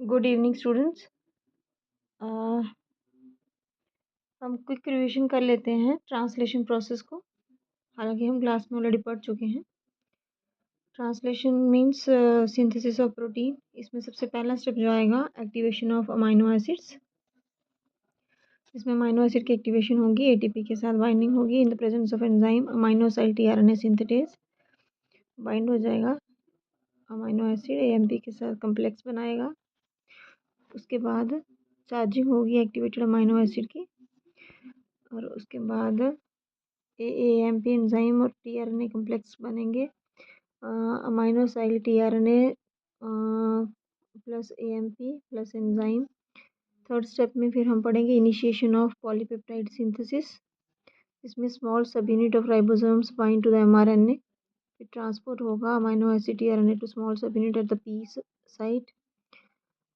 Good evening students. हम quick revision कर लेते हैं ट्रांसलेशन प्रोसेस को। हालांकि हम क्लास में ऑलरेडी पढ़ चुके हैं। Translation means synthesis of protein. इसमें सबसे पहला स्टेप जो आएगा एक्टिवेशन ऑफ अमाइनो एसिड्स। इसमें अमाइनो एसिड की एक्टिवेशन होगी, एटीपी के साथ बाइंडिंग होगी in the presence of enzyme aminoacyl tRNA synthetase. Bind हो जाएगा अमाइनो एसिड, एएमपी के साथ कम्प्लेक्स बनाएगा। उसके बाद चार्जिंग होगी एक्टिवेटेड अमाइनो एसिड की, और उसके बाद एएमपी एंजाइम और टीआरएनए कम्प्लेक्स बनेंगे। Aminoacyl tRNA plus AMP plus enzyme. Third step में फिर हम पढ़ेंगे इनिशिएशन ऑफ पॉलीपेप्टाइड सिंथेसिस। इसमें small sub unit of ribosomes bind to the mRNA. फिर ट्रांसपोर्ट होगा amino acid tRNA to small sub unit at the P site.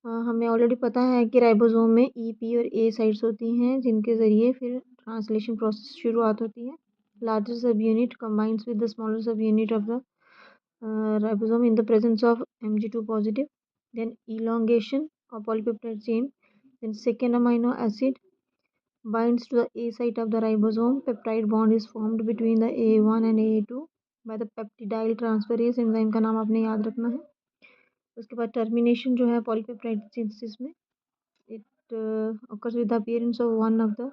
हमें already पता है कि राइबोसोम में ई, पी और ए साइट्स होती हैं, जिनके ज़रिए फिर ट्रांसलेशन प्रोसेस शुरुआत होती है। लार्जर सब unit combines with the smaller सब unit of the ribosome in the presence of Mg2 positive, then elongation of polypeptide chain, then second amino acid binds to the A site of the ribosome. Peptide bond is formed between the A1 and A2 by the peptidyl transferase enzyme का नाम आपने याद रखना है। उसके बाद termination जो है पॉलीपेप्टाइड सिंथेसिस में, it occurs with the appearance of one of the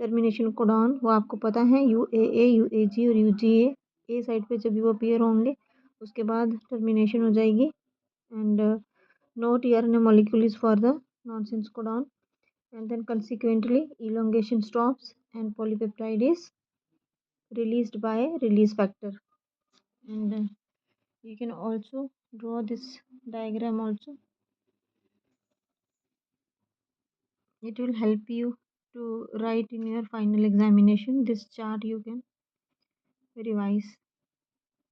termination codon. वो आपको पता है UAA, UAG और UGA ए साइड पे जब भी वो अपीयर होंगे उसके बाद टर्मिनेशन हो जाएगी। And no tRNA molecule is for the nonsense codon, and then consequently elongation stops and polypeptide is released by release factor. And you can also draw this diagram also. It will help you to write in your final examination. This chart you can revise.